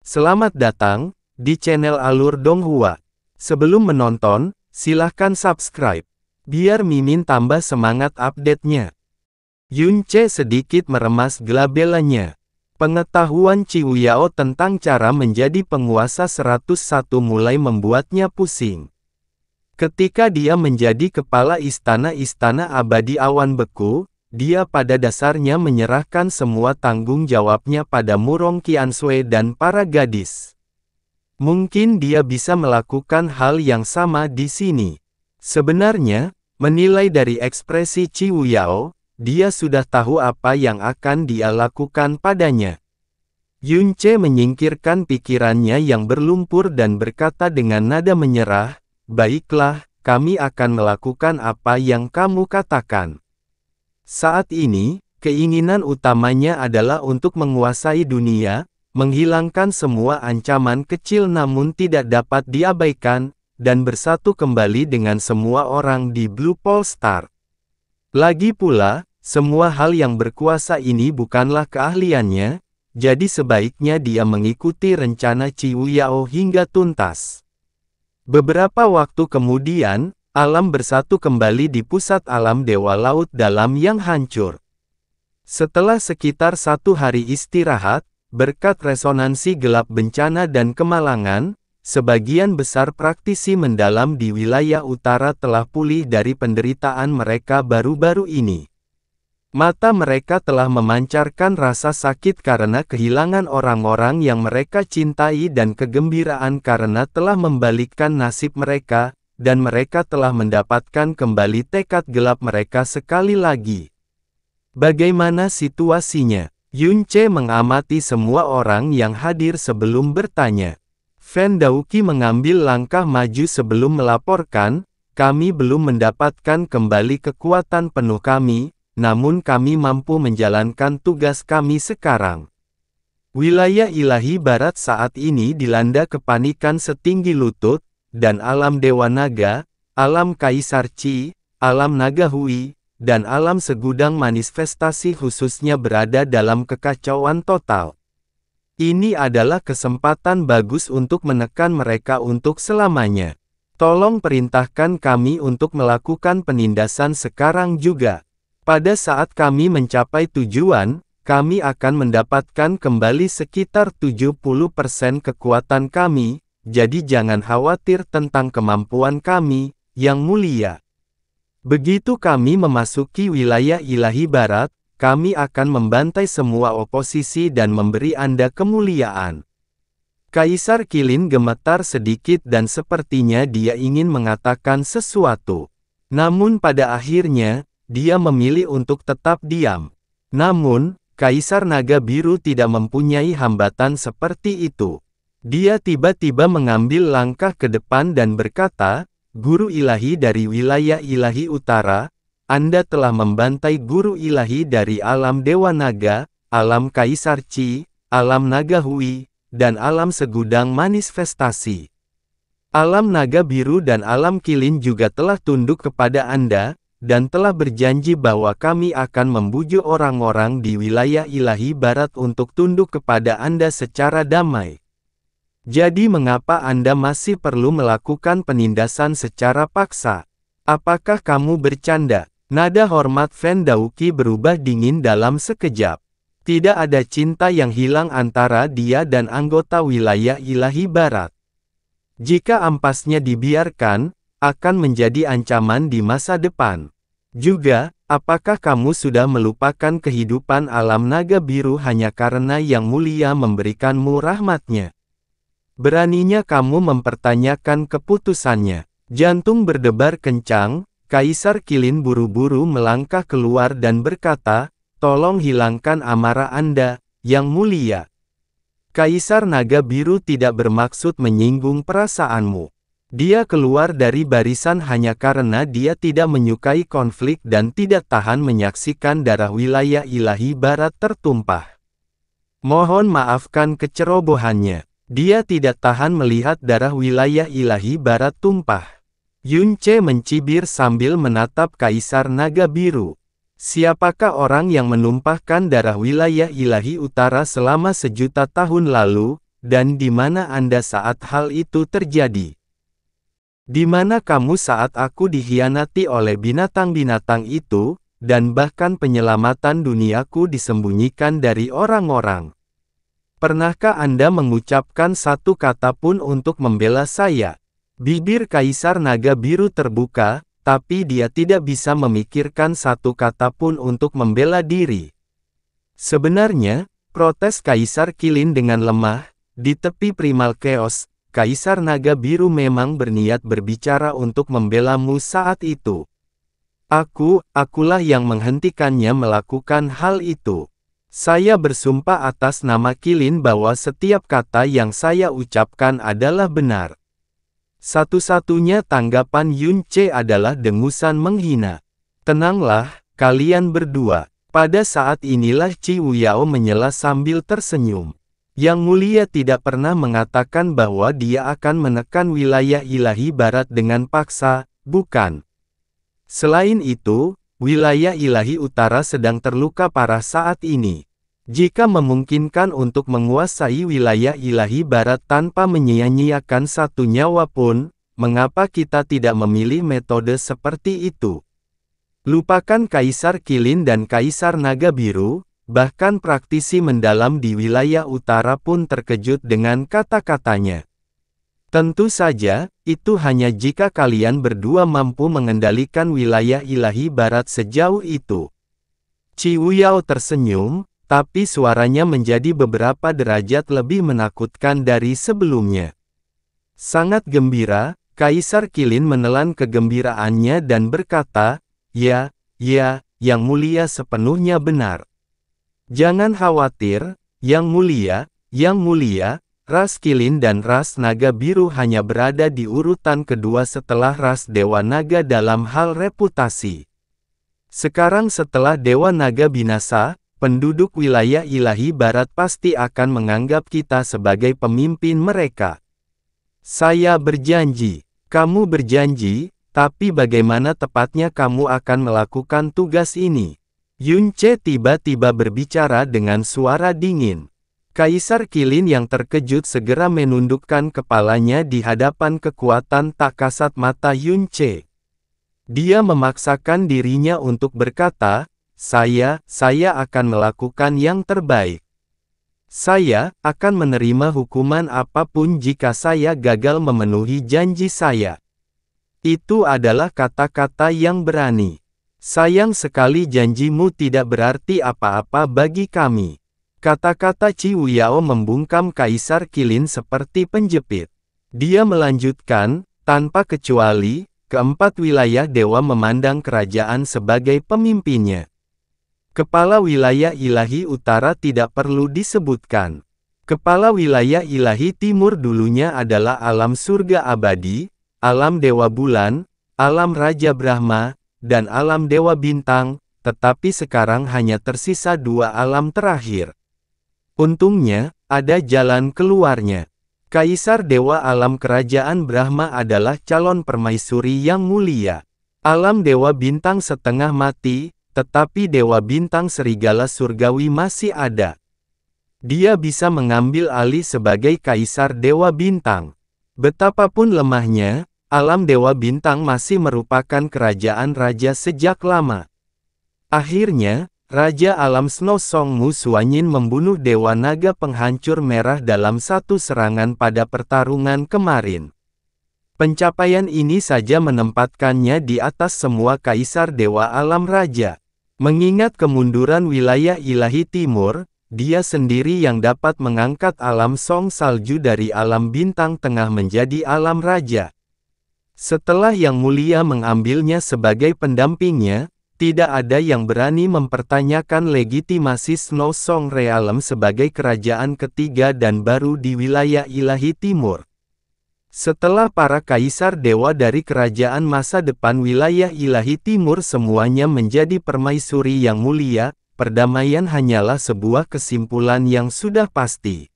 Selamat datang di channel Alur Donghua. Sebelum menonton, silahkan subscribe, biar Mimin tambah semangat update-nya. Yunce sedikit meremas gelabelanya. Pengetahuan Ciu Yao tentang cara menjadi penguasa 101 mulai membuatnya pusing. Ketika dia menjadi kepala istana-istana abadi awan beku, dia pada dasarnya menyerahkan semua tanggung jawabnya pada Murong Qiansui dan para gadis. Mungkin dia bisa melakukan hal yang sama di sini. Sebenarnya, menilai dari ekspresi Ciu Yao, dia sudah tahu apa yang akan dia lakukan padanya. Yunce menyingkirkan pikirannya yang berlumpur dan berkata dengan nada menyerah, "Baiklah, kami akan melakukan apa yang kamu katakan." Saat ini, keinginan utamanya adalah untuk menguasai dunia, menghilangkan semua ancaman kecil namun tidak dapat diabaikan, dan bersatu kembali dengan semua orang di Blue Pole Star. Lagi pula, semua hal yang berkuasa ini bukanlah keahliannya, jadi sebaiknya dia mengikuti rencana Ciu Yao hingga tuntas. Beberapa waktu kemudian, alam bersatu kembali di pusat alam Dewa Laut Dalam yang hancur. Setelah sekitar 1 hari istirahat, berkat resonansi gelap bencana dan kemalangan, sebagian besar praktisi mendalam di wilayah utara telah pulih dari penderitaan mereka baru-baru ini. Mata mereka telah memancarkan rasa sakit karena kehilangan orang-orang yang mereka cintai dan kegembiraan karena telah membalikkan nasib mereka, dan mereka telah mendapatkan kembali tekad gelap mereka sekali lagi. Bagaimana situasinya? Yunce mengamati semua orang yang hadir sebelum bertanya. Fan Daoqi mengambil langkah maju sebelum melaporkan, "Kami belum mendapatkan kembali kekuatan penuh kami, namun kami mampu menjalankan tugas kami sekarang." Wilayah ilahi barat saat ini dilanda kepanikan setinggi lutut, dan alam Dewa Naga, alam Kaisar Qi, alam Naga Hui, dan alam segudang manifestasi khususnya berada dalam kekacauan total. Ini adalah kesempatan bagus untuk menekan mereka untuk selamanya. Tolong perintahkan kami untuk melakukan penindasan sekarang juga. Pada saat kami mencapai tujuan, kami akan mendapatkan kembali sekitar 70% kekuatan kami. Jadi jangan khawatir tentang kemampuan kami, Yang Mulia. Begitu kami memasuki wilayah ilahi barat, kami akan membantai semua oposisi dan memberi Anda kemuliaan. Kaisar Qilin gemetar sedikit dan sepertinya dia ingin mengatakan sesuatu. Namun pada akhirnya, dia memilih untuk tetap diam. Namun, Kaisar Naga Biru tidak mempunyai hambatan seperti itu. Dia tiba-tiba mengambil langkah ke depan dan berkata, "Guru ilahi dari wilayah ilahi utara, Anda telah membantai guru ilahi dari alam Dewa Naga, alam Kaisar Qi, alam Naga Hui, dan alam segudang manifestasi. Alam Naga Biru dan alam Qilin juga telah tunduk kepada Anda, dan telah berjanji bahwa kami akan membujuk orang-orang di wilayah ilahi barat untuk tunduk kepada Anda secara damai. Jadi mengapa Anda masih perlu melakukan penindasan secara paksa? Apakah kamu bercanda?" Nada hormat Fan Daoqi berubah dingin dalam sekejap. Tidak ada cinta yang hilang antara dia dan anggota wilayah ilahi barat. Jika ampasnya dibiarkan, akan menjadi ancaman di masa depan. Juga, apakah kamu sudah melupakan kehidupan alam naga biru hanya karena Yang Mulia memberikanmu rahmatnya? Beraninya kamu mempertanyakan keputusannya. Jantung berdebar kencang, Kaisar Qilin buru-buru melangkah keluar dan berkata, "Tolong hilangkan amarah Anda, Yang Mulia." Kaisar Naga Biru tidak bermaksud menyinggung perasaanmu. Dia keluar dari barisan hanya karena dia tidak menyukai konflik dan tidak tahan menyaksikan darah wilayah ilahi barat tertumpah. Mohon maafkan kecerobohannya. Dia tidak tahan melihat darah wilayah ilahi barat tumpah. Yunce mencibir sambil menatap Kaisar Naga Biru. Siapakah orang yang menumpahkan darah wilayah ilahi utara selama 1.000.000 tahun lalu? dan di mana Anda saat hal itu terjadi? Di mana kamu saat aku dikhianati oleh binatang-binatang itu, dan bahkan penyelamatan duniaku disembunyikan dari orang-orang? Pernahkah Anda mengucapkan satu kata pun untuk membela saya? Bibir Kaisar Naga Biru terbuka, tapi dia tidak bisa memikirkan satu kata pun untuk membela diri. Sebenarnya, protes Kaisar Qilin dengan lemah. Di tepi Primal Chaos, Kaisar Naga Biru memang berniat berbicara untuk membelamu saat itu. Akulah yang menghentikannya melakukan hal itu. Saya bersumpah atas nama Qilin bahwa setiap kata yang saya ucapkan adalah benar. Satu-satunya tanggapan Yun Ce adalah dengusan menghina. Tenanglah, kalian berdua. Pada saat inilah Qi Wuyao menyela sambil tersenyum. Yang Mulia tidak pernah mengatakan bahwa dia akan menekan wilayah ilahi barat dengan paksa, bukan? Selain itu, wilayah ilahi utara sedang terluka parah saat ini. Jika memungkinkan untuk menguasai wilayah ilahi barat tanpa menyia-nyiakan satu nyawa pun, mengapa kita tidak memilih metode seperti itu? Lupakan Kaisar Qilin dan Kaisar Naga Biru, bahkan praktisi mendalam di wilayah utara pun terkejut dengan kata-katanya. Tentu saja, itu hanya jika kalian berdua mampu mengendalikan wilayah ilahi barat sejauh itu. Qi Wuyao tersenyum, tapi suaranya menjadi beberapa derajat lebih menakutkan dari sebelumnya. Sangat gembira, Kaisar Qilin menelan kegembiraannya dan berkata, "Ya, Yang Mulia sepenuhnya benar. Jangan khawatir, Yang Mulia, ras Qilin dan ras Naga Biru hanya berada di urutan kedua setelah ras Dewa Naga dalam hal reputasi. Sekarang setelah Dewa Naga binasa, penduduk wilayah ilahi barat pasti akan menganggap kita sebagai pemimpin mereka. Saya berjanji, kamu berjanji, tapi bagaimana tepatnya kamu akan melakukan tugas ini?" Yun Ce tiba-tiba berbicara dengan suara dingin. Kaisar Qilin yang terkejut segera menundukkan kepalanya di hadapan kekuatan tak kasat mata Yun Ce. Dia memaksakan dirinya untuk berkata, Saya akan melakukan yang terbaik. Saya akan menerima hukuman apapun jika saya gagal memenuhi janji saya." Itu adalah kata-kata yang berani. "Sayang sekali janjimu tidak berarti apa-apa bagi kami." Kata-kata Qi Wuyao membungkam Kaisar Qilin seperti penjepit. Dia melanjutkan, tanpa kecuali, keempat wilayah dewa memandang kerajaan sebagai pemimpinnya. Kepala wilayah ilahi utara tidak perlu disebutkan. Kepala wilayah ilahi timur dulunya adalah alam surga abadi, alam dewa bulan, alam Raja Brahma, dan alam dewa bintang, tetapi sekarang hanya tersisa dua alam terakhir. Untungnya, ada jalan keluarnya. Kaisar Dewa Alam Kerajaan Brahma adalah calon permaisuri yang mulia. Alam Dewa Bintang setengah mati, tetapi Dewa Bintang Serigala Surgawi masih ada. Dia bisa mengambil alih sebagai Kaisar Dewa Bintang. Betapapun lemahnya, alam Dewa Bintang masih merupakan kerajaan raja sejak lama. Akhirnya, Raja Alam Snow Song Mu Suanyin membunuh Dewa Naga Penghancur Merah dalam satu serangan pada pertarungan kemarin. Pencapaian ini saja menempatkannya di atas semua Kaisar Dewa Alam Raja. Mengingat kemunduran wilayah ilahi timur, dia sendiri yang dapat mengangkat alam Song Salju dari alam bintang tengah menjadi alam raja. Setelah Yang Mulia mengambilnya sebagai pendampingnya, tidak ada yang berani mempertanyakan legitimasi Snow Song Realm sebagai kerajaan ketiga dan baru di wilayah ilahi timur. Setelah para kaisar dewa dari kerajaan masa depan wilayah ilahi timur semuanya menjadi permaisuri yang mulia, perdamaian hanyalah sebuah kesimpulan yang sudah pasti.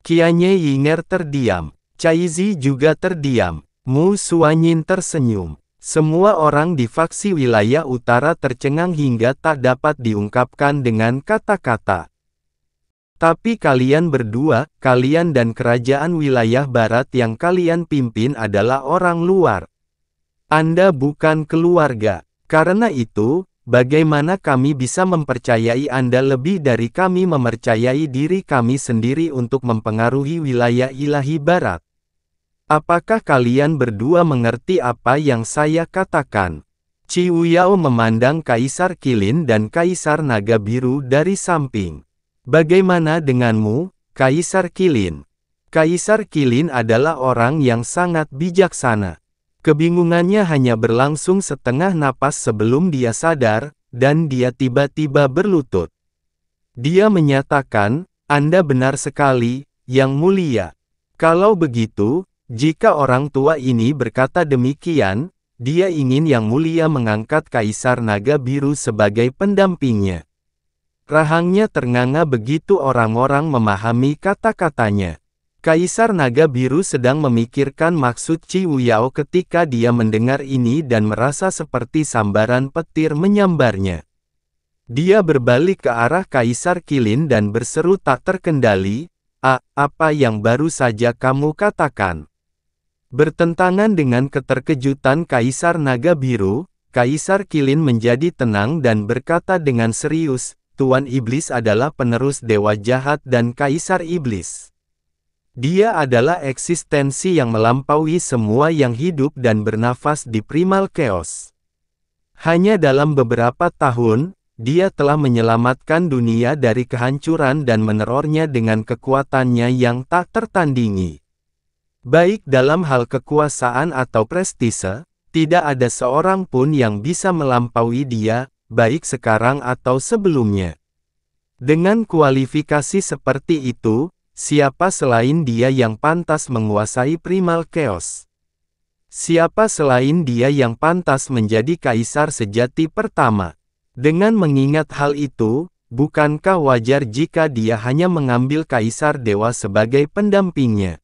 Qianye Yinger terdiam. Caizi juga terdiam. Mu Suanyin tersenyum. Semua orang di faksi wilayah utara tercengang hingga tak dapat diungkapkan dengan kata-kata. Tapi kalian berdua, kalian dan kerajaan wilayah barat yang kalian pimpin adalah orang luar. Anda bukan keluarga. Karena itu, bagaimana kami bisa mempercayai Anda lebih dari kami mempercayai diri kami sendiri untuk mempengaruhi wilayah ilahi barat? Apakah kalian berdua mengerti apa yang saya katakan? Qiu Yao memandang Kaisar Qilin dan Kaisar Naga Biru dari samping. Bagaimana denganmu, Kaisar Qilin? Kaisar Qilin adalah orang yang sangat bijaksana. Kebingungannya hanya berlangsung setengah napas sebelum dia sadar, dan dia tiba-tiba berlutut. Dia menyatakan, Anda benar sekali, Yang Mulia. Kalau begitu, jika orang tua ini berkata demikian, dia ingin Yang Mulia mengangkat Kaisar Naga Biru sebagai pendampingnya. Rahangnya ternganga begitu orang-orang memahami kata-katanya. Kaisar Naga Biru sedang memikirkan maksud Qiu Yao ketika dia mendengar ini dan merasa seperti sambaran petir menyambarnya. Dia berbalik ke arah Kaisar Qilin dan berseru tak terkendali, apa yang baru saja kamu katakan?" Bertentangan dengan keterkejutan Kaisar Naga Biru, Kaisar Qilin menjadi tenang dan berkata dengan serius, "Tuan Iblis adalah penerus Dewa Jahat dan Kaisar Iblis. Dia adalah eksistensi yang melampaui semua yang hidup dan bernafas di Primal Chaos. Hanya dalam beberapa tahun, dia telah menyelamatkan dunia dari kehancuran dan menerornya dengan kekuatannya yang tak tertandingi. Baik dalam hal kekuasaan atau prestise, tidak ada seorang pun yang bisa melampaui dia, baik sekarang atau sebelumnya. Dengan kualifikasi seperti itu, siapa selain dia yang pantas menguasai Primal Chaos? Siapa selain dia yang pantas menjadi kaisar sejati pertama? Dengan mengingat hal itu, bukankah wajar jika dia hanya mengambil Kaisar Dewa sebagai pendampingnya?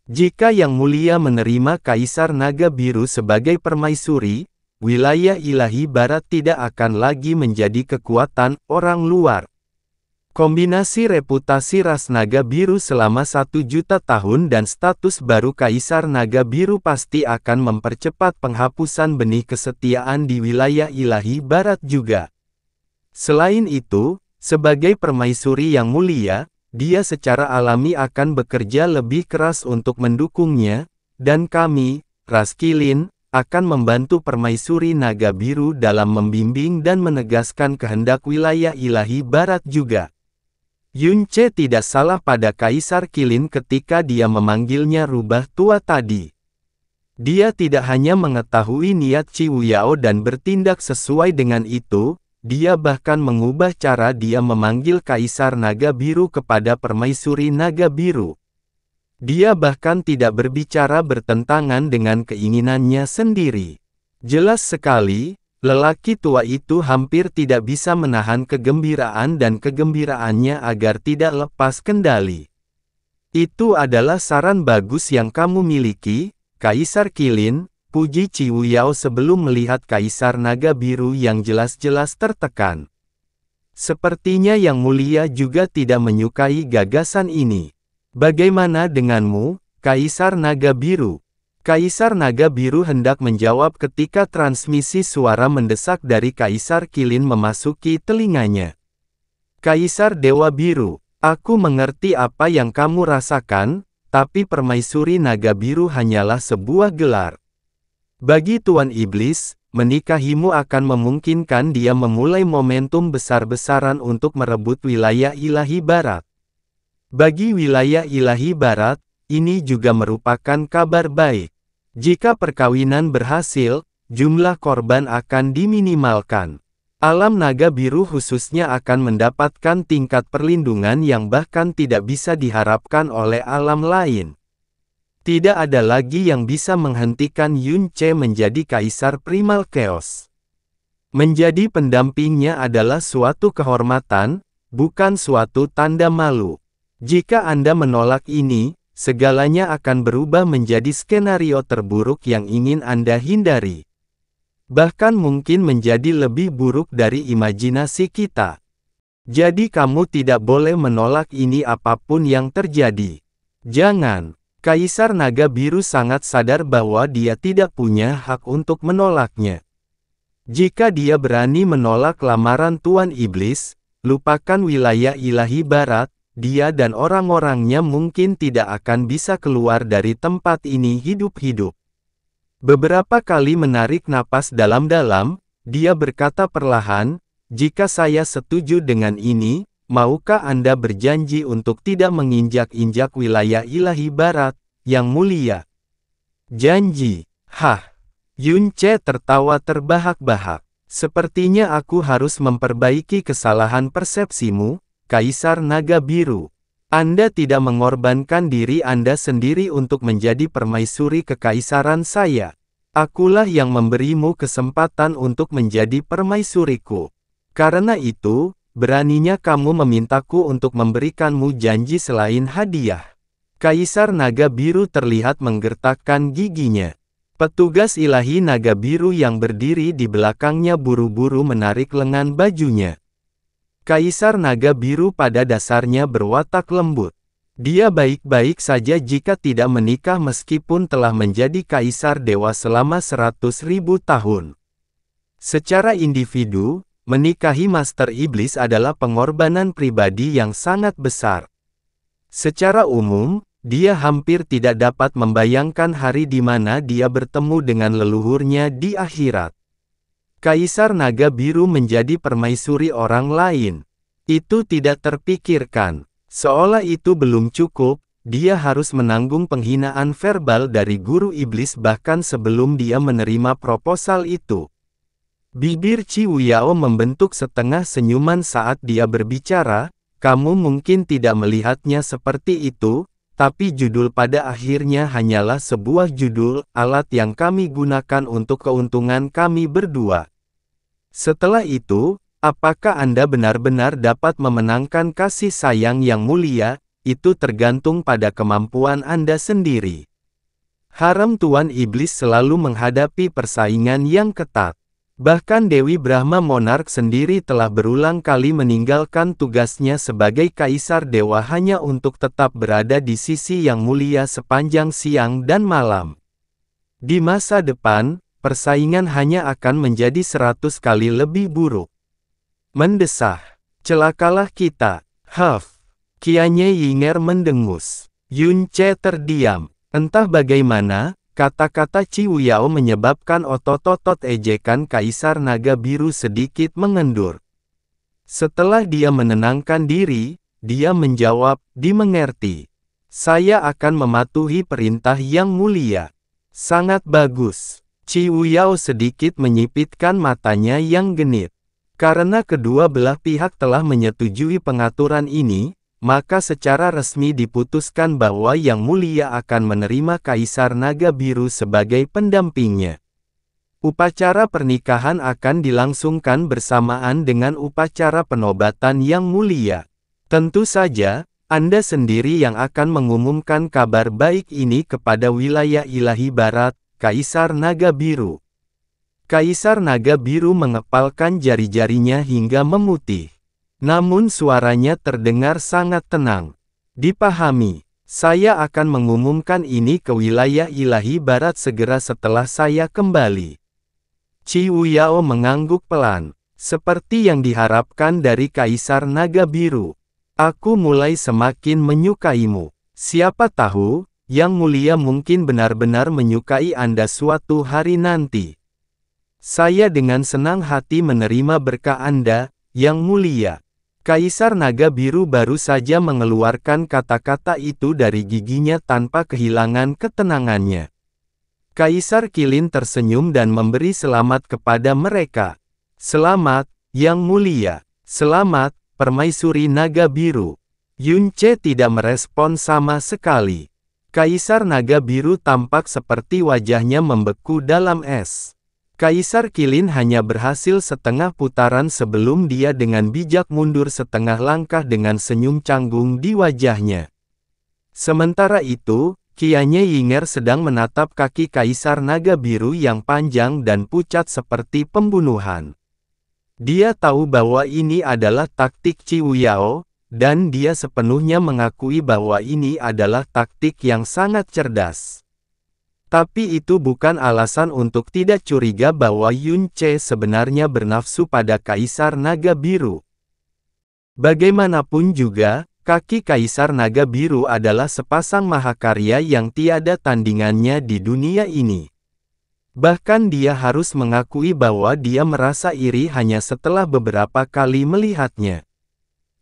Jika Yang Mulia menerima Kaisar Naga Biru sebagai permaisuri, wilayah ilahi barat tidak akan lagi menjadi kekuatan orang luar. Kombinasi reputasi ras Naga Biru selama 1.000.000 tahun dan status baru Kaisar Naga Biru pasti akan mempercepat penghapusan benih kesetiaan di wilayah ilahi barat juga. Selain itu, sebagai permaisuri yang mulia, dia secara alami akan bekerja lebih keras untuk mendukungnya, dan kami, ras Qilin, akan membantu permaisuri Naga Biru dalam membimbing dan menegaskan kehendak wilayah ilahi barat juga. Yunce tidak salah pada Kaisar Qilin ketika dia memanggilnya rubah tua tadi. Dia tidak hanya mengetahui niat Qiu Yao dan bertindak sesuai dengan itu, dia bahkan mengubah cara dia memanggil Kaisar Naga Biru kepada permaisuri Naga Biru. Dia bahkan tidak berbicara bertentangan dengan keinginannya sendiri. Jelas sekali, lelaki tua itu hampir tidak bisa menahan kegembiraan dan kegembiraannya agar tidak lepas kendali. "Itu adalah saran bagus yang kamu miliki, Kaisar Qilin," puji Qiu Yao sebelum melihat Kaisar Naga Biru yang jelas-jelas tertekan. Sepertinya Yang Mulia juga tidak menyukai gagasan ini. "Bagaimana denganmu, Kaisar Naga Biru?" Kaisar Naga Biru hendak menjawab ketika transmisi suara mendesak dari Kaisar Qilin memasuki telinganya. "Kaisar Dewa Biru, aku mengerti apa yang kamu rasakan, tapi permaisuri Naga Biru hanyalah sebuah gelar. Bagi Tuan Iblis, menikahimu akan memungkinkan dia memulai momentum besar-besaran untuk merebut wilayah ilahi barat. Bagi wilayah ilahi barat, ini juga merupakan kabar baik. Jika perkawinan berhasil, jumlah korban akan diminimalkan. Alam Naga Biru khususnya akan mendapatkan tingkat perlindungan yang bahkan tidak bisa diharapkan oleh alam lain. Tidak ada lagi yang bisa menghentikan Yunce menjadi Kaisar Primal Chaos. Menjadi pendampingnya adalah suatu kehormatan, bukan suatu tanda malu. Jika Anda menolak ini, segalanya akan berubah menjadi skenario terburuk yang ingin Anda hindari. Bahkan mungkin menjadi lebih buruk dari imajinasi kita. Jadi kamu tidak boleh menolak ini apapun yang terjadi. Jangan. Kaisar Naga Biru sangat sadar bahwa dia tidak punya hak untuk menolaknya. Jika dia berani menolak lamaran Tuan Iblis, lupakan wilayah ilahi barat, dia dan orang-orangnya mungkin tidak akan bisa keluar dari tempat ini hidup-hidup. Beberapa kali menarik napas dalam-dalam, dia berkata perlahan, "Jika saya setuju dengan ini, maukah Anda berjanji untuk tidak menginjak-injak wilayah ilahi barat, Yang Mulia?" "Janji." Hah? Yun Ce tertawa terbahak-bahak. "Sepertinya aku harus memperbaiki kesalahan persepsimu, Kaisar Naga Biru. Anda tidak mengorbankan diri Anda sendiri untuk menjadi permaisuri kekaisaran saya. Akulah yang memberimu kesempatan untuk menjadi permaisuriku. Karena itu, beraninya kamu memintaku untuk memberikanmu janji selain hadiah." Kaisar Naga Biru terlihat menggertakkan giginya. Petugas ilahi Naga Biru yang berdiri di belakangnya buru-buru menarik lengan bajunya. Kaisar Naga Biru pada dasarnya berwatak lembut. Dia baik-baik saja jika tidak menikah meskipun telah menjadi kaisar dewa selama 100.000 tahun. Secara individu, menikahi Master Iblis adalah pengorbanan pribadi yang sangat besar. Secara umum, dia hampir tidak dapat membayangkan hari di mana dia bertemu dengan leluhurnya di akhirat. Kaisar Naga Biru menjadi permaisuri orang lain. Itu tidak terpikirkan. Seolah itu belum cukup, dia harus menanggung penghinaan verbal dari guru iblis bahkan sebelum dia menerima proposal itu. Bibir Chi Wuyao membentuk setengah senyuman saat dia berbicara. "Kamu mungkin tidak melihatnya seperti itu, tapi judul pada akhirnya hanyalah sebuah judul, alat yang kami gunakan untuk keuntungan kami berdua. Setelah itu, apakah Anda benar-benar dapat memenangkan kasih sayang yang mulia, itu tergantung pada kemampuan Anda sendiri." Harem Tuan Iblis selalu menghadapi persaingan yang ketat. Bahkan Dewi Brahma Monark sendiri telah berulang kali meninggalkan tugasnya sebagai Kaisar Dewa hanya untuk tetap berada di sisi yang mulia sepanjang siang dan malam. Di masa depan, persaingan hanya akan menjadi 100 kali lebih buruk. Mendesah. "Celakalah kita." Huff. Qianye Yinger mendengus. Yun Ce terdiam. Entah bagaimana, kata-kata Chi Wuyao menyebabkan otot-otot ejekan Kaisar Naga Biru sedikit mengendur. Setelah dia menenangkan diri, dia menjawab, "Dimengerti. Saya akan mematuhi perintah Yang Mulia." "Sangat bagus." Chi Wuyao sedikit menyipitkan matanya yang genit. Karena kedua belah pihak telah menyetujui pengaturan ini, maka secara resmi diputuskan bahwa Yang Mulia akan menerima Kaisar Naga Biru sebagai pendampingnya. Upacara pernikahan akan dilangsungkan bersamaan dengan upacara penobatan Yang Mulia. Tentu saja, Anda sendiri yang akan mengumumkan kabar baik ini kepada wilayah ilahi barat, Kaisar Naga Biru. Kaisar Naga Biru mengepalkan jari-jarinya hingga memutih. Namun suaranya terdengar sangat tenang. "Dipahami. Saya akan mengumumkan ini ke wilayah ilahi barat segera setelah saya kembali." Chi Wuyao mengangguk pelan. "Seperti yang diharapkan dari Kaisar Naga Biru. Aku mulai semakin menyukaimu. Siapa tahu, Yang Mulia mungkin benar-benar menyukai Anda suatu hari nanti." "Saya dengan senang hati menerima berkah Anda, Yang Mulia." Kaisar Naga Biru baru saja mengeluarkan kata-kata itu dari giginya tanpa kehilangan ketenangannya. Kaisar Qilin tersenyum dan memberi selamat kepada mereka. "Selamat, Yang Mulia. Selamat, Permaisuri Naga Biru." Yun Ce tidak merespon sama sekali. Kaisar Naga Biru tampak seperti wajahnya membeku dalam es. Kaisar Qilin hanya berhasil setengah putaran sebelum dia dengan bijak mundur setengah langkah dengan senyum canggung di wajahnya. Sementara itu, Qianye Yinger sedang menatap kaki Kaisar Naga Biru yang panjang dan pucat seperti pembunuhan. Dia tahu bahwa ini adalah taktik Ciu Yao, dan dia sepenuhnya mengakui bahwa ini adalah taktik yang sangat cerdas. Tapi itu bukan alasan untuk tidak curiga bahwa Yun Ce sebenarnya bernafsu pada Kaisar Naga Biru. Bagaimanapun juga, kaki Kaisar Naga Biru adalah sepasang mahakarya yang tiada tandingannya di dunia ini. Bahkan dia harus mengakui bahwa dia merasa iri hanya setelah beberapa kali melihatnya.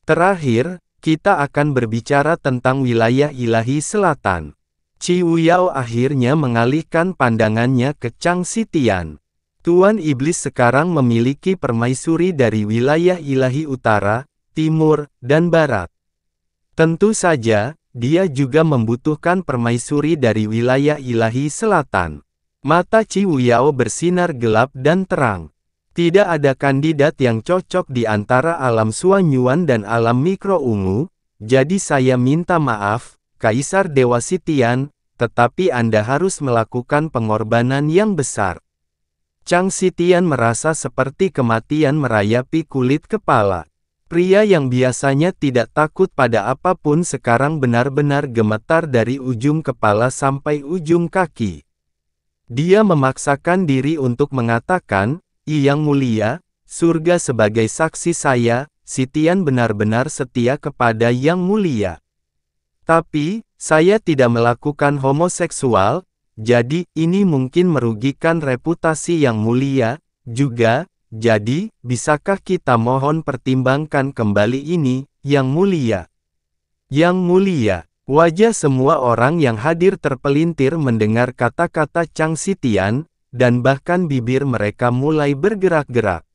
Terakhir, kita akan berbicara tentang wilayah ilahi selatan. Ciu Yao akhirnya mengalihkan pandangannya ke Chang Xitian. Tuan Iblis sekarang memiliki permaisuri dari wilayah ilahi utara, timur, dan barat. Tentu saja, dia juga membutuhkan permaisuri dari wilayah ilahi selatan. Mata Ciu Yao bersinar gelap dan terang. Tidak ada kandidat yang cocok di antara alam Suanyuan dan alam mikro ungu, jadi saya minta maaf, Kaisar Dewa Xitian, tetapi Anda harus melakukan pengorbanan yang besar. Chang Xitian merasa seperti kematian merayapi kulit kepala. Pria yang biasanya tidak takut pada apapun sekarang benar-benar gemetar dari ujung kepala sampai ujung kaki. Dia memaksakan diri untuk mengatakan, Yang Mulia, surga sebagai saksi saya, Xitian benar-benar setia kepada Yang Mulia. Tapi, saya tidak melakukan homoseksual, jadi ini mungkin merugikan reputasi Yang Mulia, juga, jadi, bisakah kita mohon pertimbangkan kembali ini, Yang Mulia? Yang Mulia. Wajah semua orang yang hadir terpelintir mendengar kata-kata Chang Xitian, dan bahkan bibir mereka mulai bergerak-gerak.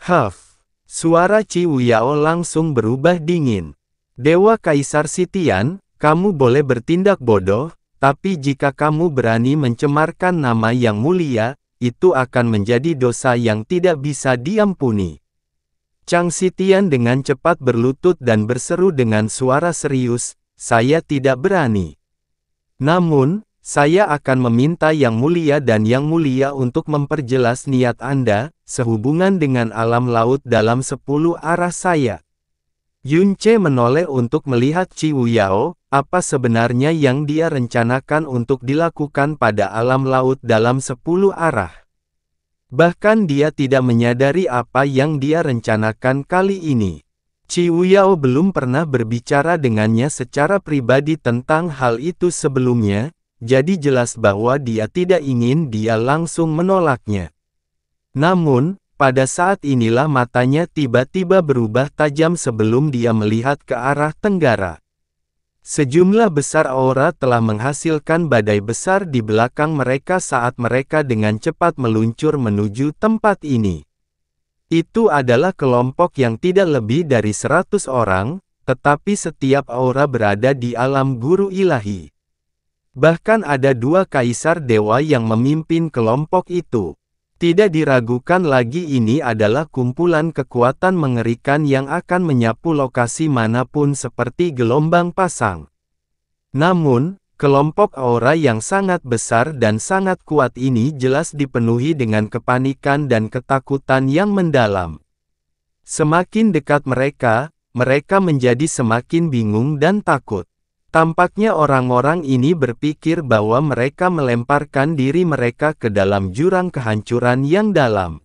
Huff! Suara Ciu Yao langsung berubah dingin. Dewa Kaisar Xitian, kamu boleh bertindak bodoh, tapi jika kamu berani mencemarkan nama Yang Mulia, itu akan menjadi dosa yang tidak bisa diampuni. Chang Xitian dengan cepat berlutut dan berseru dengan suara serius, saya tidak berani. Namun, saya akan meminta Yang Mulia dan Yang Mulia untuk memperjelas niat Anda, sehubungan dengan alam laut dalam 10 arah saya. Yun Ce menoleh untuk melihat Ciu Yao, apa sebenarnya yang dia rencanakan untuk dilakukan pada alam laut dalam 10 arah. Bahkan dia tidak menyadari apa yang dia rencanakan kali ini. Ciu Yao belum pernah berbicara dengannya secara pribadi tentang hal itu sebelumnya, jadi jelas bahwa dia tidak ingin dia langsung menolaknya. Namun, pada saat inilah matanya tiba-tiba berubah tajam sebelum dia melihat ke arah tenggara. Sejumlah besar aura telah menghasilkan badai besar di belakang mereka saat mereka dengan cepat meluncur menuju tempat ini. Itu adalah kelompok yang tidak lebih dari 100 orang, tetapi setiap aura berada di alam guru ilahi. Bahkan ada 2 kaisar dewa yang memimpin kelompok itu. Tidak diragukan lagi ini adalah kumpulan kekuatan mengerikan yang akan menyapu lokasi manapun seperti gelombang pasang. Namun, kelompok aura yang sangat besar dan sangat kuat ini jelas dipenuhi dengan kepanikan dan ketakutan yang mendalam. Semakin dekat mereka, mereka menjadi semakin bingung dan takut. Tampaknya orang-orang ini berpikir bahwa mereka melemparkan diri mereka ke dalam jurang kehancuran yang dalam.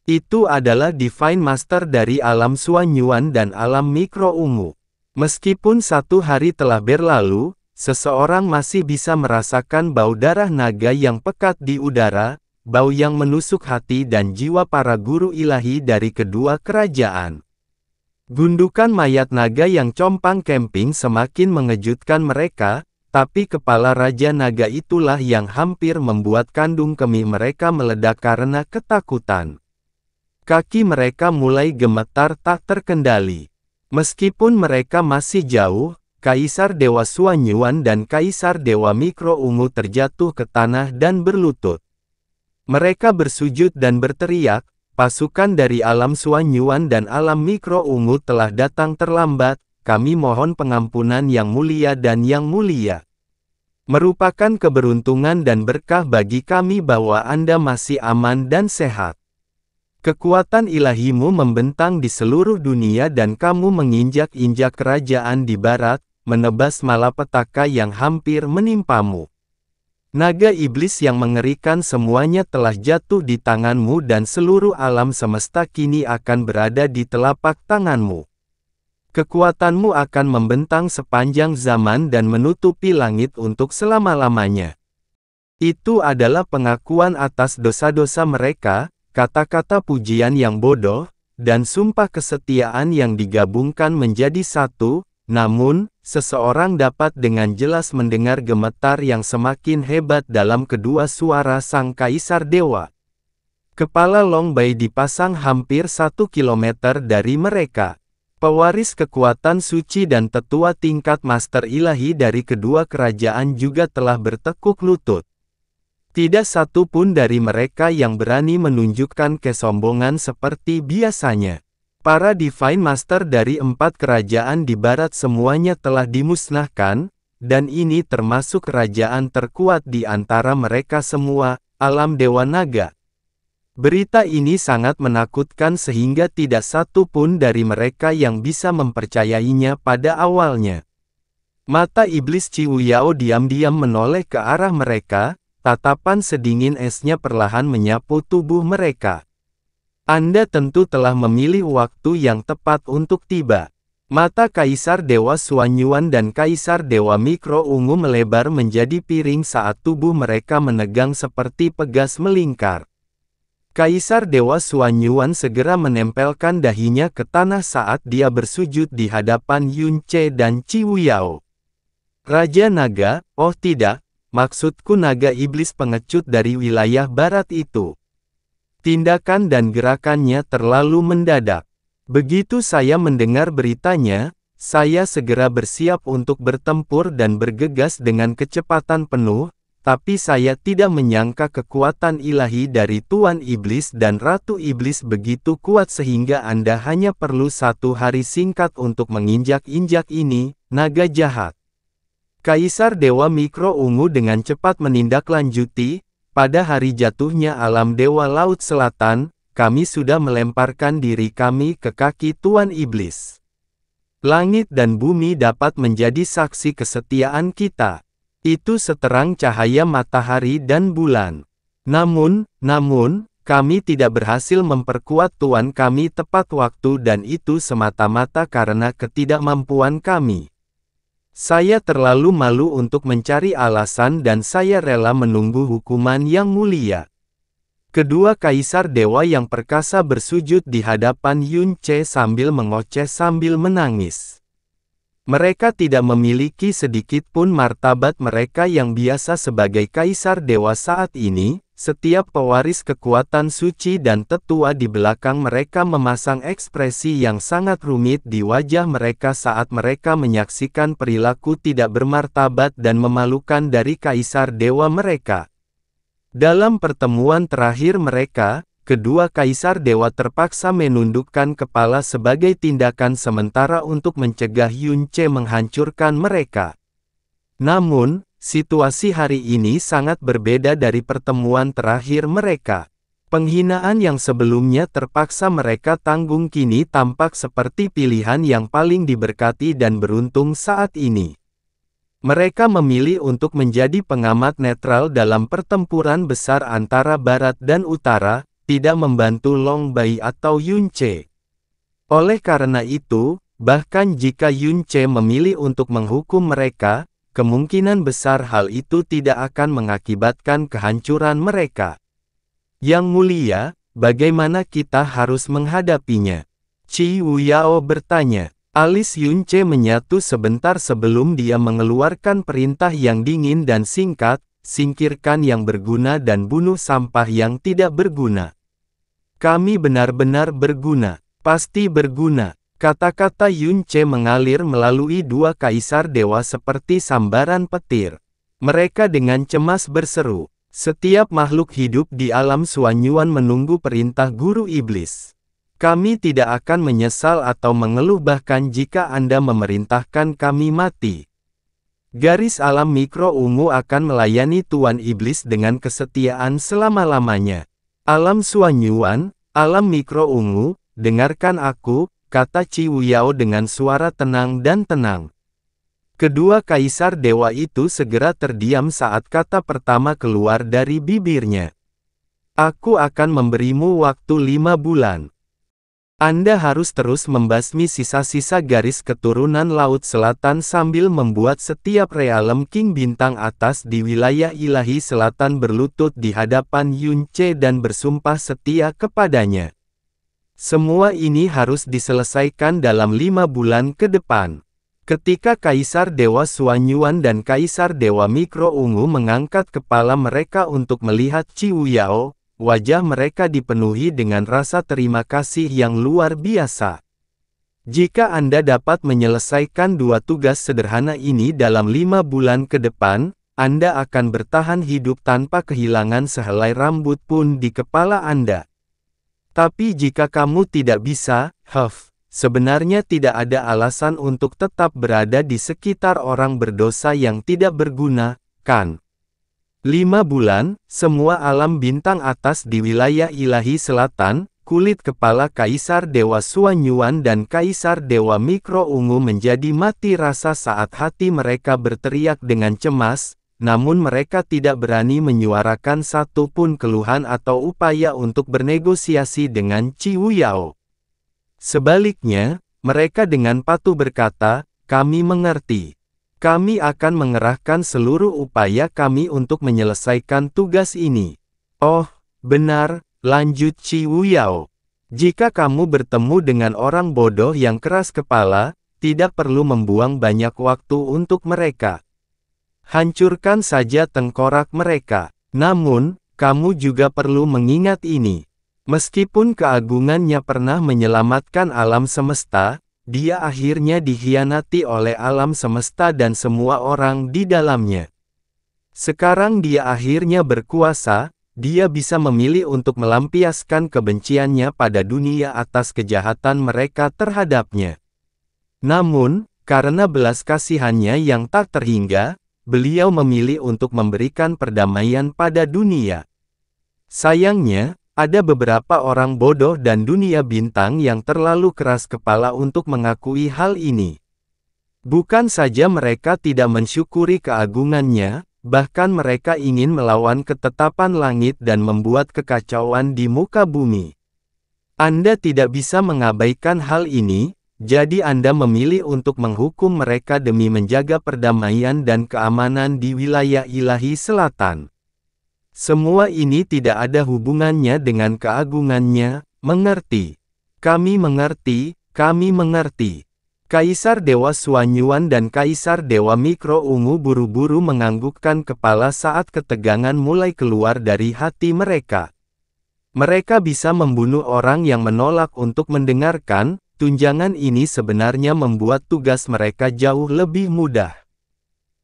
Itu adalah Divine Master dari alam Suanyuan dan alam mikro ungu. Meskipun 1 hari telah berlalu, seseorang masih bisa merasakan bau darah naga yang pekat di udara, bau yang menusuk hati dan jiwa para guru ilahi dari kedua kerajaan. Gundukan mayat naga yang compang camping semakin mengejutkan mereka, tapi kepala Raja Naga itulah yang hampir membuat kandung kemih mereka meledak karena ketakutan. Kaki mereka mulai gemetar tak terkendali. Meskipun mereka masih jauh, Kaisar Dewa Suanyuan dan Kaisar Dewa Mikro Ungu terjatuh ke tanah dan berlutut. Mereka bersujud dan berteriak, pasukan dari alam Suanyuan dan alam mikro ungu telah datang terlambat, kami mohon pengampunan Yang Mulia dan Yang Mulia. Merupakan keberuntungan dan berkah bagi kami bahwa Anda masih aman dan sehat. Kekuatan ilahimu membentang di seluruh dunia dan kamu menginjak-injak kerajaan di barat, menebas malapetaka yang hampir menimpamu. Naga iblis yang mengerikan semuanya telah jatuh di tanganmu dan seluruh alam semesta kini akan berada di telapak tanganmu. Kekuatanmu akan membentang sepanjang zaman dan menutupi langit untuk selama-lamanya. Itu adalah pengakuan atas dosa-dosa mereka, kata-kata pujian yang bodoh, dan sumpah kesetiaan yang digabungkan menjadi satu, namun, seseorang dapat dengan jelas mendengar gemetar yang semakin hebat dalam kedua suara sang kaisar dewa. Kepala Long Bai dipasang hampir 1 kilometer dari mereka. Pewaris kekuatan suci dan tetua tingkat master ilahi dari kedua kerajaan juga telah bertekuk lutut. Tidak satu pun dari mereka yang berani menunjukkan kesombongan seperti biasanya. Para Divine Master dari 4 kerajaan di barat semuanya telah dimusnahkan, dan ini termasuk kerajaan terkuat di antara mereka semua, alam Dewa Naga. Berita ini sangat menakutkan sehingga tidak satu pun dari mereka yang bisa mempercayainya pada awalnya. Mata iblis Ciu Yao diam-diam menoleh ke arah mereka, tatapan sedingin esnya perlahan menyapu tubuh mereka. Anda tentu telah memilih waktu yang tepat untuk tiba. Mata Kaisar Dewa Suanyuan dan Kaisar Dewa Mikro Ungu melebar menjadi piring saat tubuh mereka menegang seperti pegas melingkar. Kaisar Dewa Suanyuan segera menempelkan dahinya ke tanah saat dia bersujud di hadapan Yun Ce dan Ciu Yao. Raja Naga, oh tidak, maksudku naga iblis pengecut dari wilayah barat itu. Tindakan dan gerakannya terlalu mendadak. Begitu saya mendengar beritanya, saya segera bersiap untuk bertempur dan bergegas dengan kecepatan penuh, tapi saya tidak menyangka kekuatan ilahi dari Tuan Iblis dan Ratu Iblis begitu kuat sehingga Anda hanya perlu 1 hari singkat untuk menginjak-injak ini, naga jahat. Kaisar Dewa Mikro Ungu dengan cepat menindaklanjuti, pada hari jatuhnya alam Dewa Laut Selatan, kami sudah melemparkan diri kami ke kaki Tuan Iblis. Langit dan bumi dapat menjadi saksi kesetiaan kita. Itu seterang cahaya matahari dan bulan. Namun, kami tidak berhasil memperkuat Tuan kami tepat waktu dan itu semata-mata karena ketidakmampuan kami. Saya terlalu malu untuk mencari alasan dan saya rela menunggu hukuman yang mulia. Kedua kaisar dewa yang perkasa bersujud di hadapan Yun Ce sambil mengoceh sambil menangis. Mereka tidak memiliki sedikit pun martabat mereka yang biasa sebagai kaisar dewa saat ini. Setiap pewaris kekuatan suci dan tetua di belakang mereka memasang ekspresi yang sangat rumit di wajah mereka saat mereka menyaksikan perilaku tidak bermartabat dan memalukan dari kaisar dewa mereka. Dalam pertemuan terakhir mereka, kedua kaisar dewa terpaksa menundukkan kepala sebagai tindakan sementara untuk mencegah Yun Ce menghancurkan mereka. Namun, situasi hari ini sangat berbeda dari pertemuan terakhir mereka. Penghinaan yang sebelumnya terpaksa mereka tanggung kini tampak seperti pilihan yang paling diberkati dan beruntung saat ini. Mereka memilih untuk menjadi pengamat netral dalam pertempuran besar antara Barat dan Utara, tidak membantu Long Bai atau Yun Ce. Oleh karena itu, bahkan jika Yun Ce memilih untuk menghukum mereka, kemungkinan besar hal itu tidak akan mengakibatkan kehancuran mereka. Yang mulia, bagaimana kita harus menghadapinya? Ciu Yao bertanya. Alis Yun Ce menyatu sebentar sebelum dia mengeluarkan perintah yang dingin dan singkat, singkirkan yang berguna dan bunuh sampah yang tidak berguna. Kami benar-benar berguna, pasti berguna. Kata-kata Yun Ce mengalir melalui dua kaisar dewa seperti sambaran petir. Mereka dengan cemas berseru, setiap makhluk hidup di alam Suanyuan menunggu perintah Guru Iblis. Kami tidak akan menyesal atau mengeluh bahkan jika Anda memerintahkan kami mati. Garis alam mikro ungu akan melayani Tuan Iblis dengan kesetiaan selama-lamanya. Alam Suanyuan, Alam mikro ungu, dengarkan aku, kata Qi Wuyao dengan suara tenang dan tenang. Kedua kaisar dewa itu segera terdiam saat kata pertama keluar dari bibirnya. Aku akan memberimu waktu 5 bulan. Anda harus terus membasmi sisa-sisa garis keturunan Laut Selatan sambil membuat setiap realem King bintang atas di wilayah ilahi selatan berlutut di hadapan Yun Ce dan bersumpah setia kepadanya. Semua ini harus diselesaikan dalam 5 bulan ke depan. Ketika Kaisar Dewa Suanyuan dan Kaisar Dewa Mikro Ungu mengangkat kepala mereka untuk melihat Qi Wuyao, wajah mereka dipenuhi dengan rasa terima kasih yang luar biasa. Jika Anda dapat menyelesaikan 2 tugas sederhana ini dalam 5 bulan ke depan, Anda akan bertahan hidup tanpa kehilangan sehelai rambut pun di kepala Anda. Tapi jika kamu tidak bisa, sebenarnya tidak ada alasan untuk tetap berada di sekitar orang berdosa yang tidak berguna, kan? 5 bulan, semua alam bintang atas di wilayah ilahi selatan, kulit kepala Kaisar Dewa Suanyuan dan Kaisar Dewa Mikro Ungu menjadi mati rasa saat hati mereka berteriak dengan cemas, namun mereka tidak berani menyuarakan satu pun keluhan atau upaya untuk bernegosiasi dengan Qi Wuyao. Sebaliknya, mereka dengan patuh berkata, kami mengerti. Kami akan mengerahkan seluruh upaya kami untuk menyelesaikan tugas ini. Oh, benar, lanjut Qi Wuyao. Jika kamu bertemu dengan orang bodoh yang keras kepala, tidak perlu membuang banyak waktu untuk mereka. Hancurkan saja tengkorak mereka. Namun, kamu juga perlu mengingat ini. Meskipun keagungannya pernah menyelamatkan alam semesta, dia akhirnya dikhianati oleh alam semesta dan semua orang di dalamnya. Sekarang dia akhirnya berkuasa, dia bisa memilih untuk melampiaskan kebenciannya pada dunia atas kejahatan mereka terhadapnya. Namun, karena belas kasihannya yang tak terhingga, beliau memilih untuk memberikan perdamaian pada dunia. Sayangnya, ada beberapa orang bodoh dan dunia bintang yang terlalu keras kepala untuk mengakui hal ini. Bukan saja mereka tidak mensyukuri keagungannya, bahkan mereka ingin melawan ketetapan langit dan membuat kekacauan di muka bumi. Anda tidak bisa mengabaikan hal ini, jadi Anda memilih untuk menghukum mereka demi menjaga perdamaian dan keamanan di wilayah ilahi selatan. Semua ini tidak ada hubungannya dengan keagungannya, mengerti. Kami mengerti, kami mengerti. Kaisar Dewa Suanyuan dan Kaisar Dewa Mikro Ungu buru-buru menganggukkan kepala saat ketegangan mulai keluar dari hati mereka. Mereka bisa membunuh orang yang menolak untuk mendengarkan, tunjangan ini sebenarnya membuat tugas mereka jauh lebih mudah.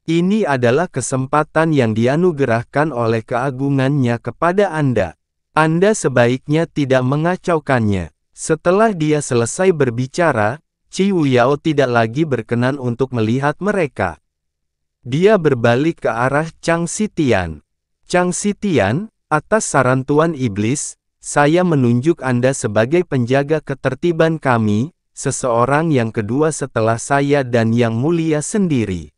Ini adalah kesempatan yang dianugerahkan oleh keagungannya kepada Anda. Anda sebaiknya tidak mengacaukannya. Setelah dia selesai berbicara, Qi Wuyao tidak lagi berkenan untuk melihat mereka. Dia berbalik ke arah Chang Xitian. Chang Xitian, atas saran Tuan Iblis, saya menunjuk Anda sebagai penjaga ketertiban kami, seseorang yang kedua setelah saya dan Yang Mulia sendiri.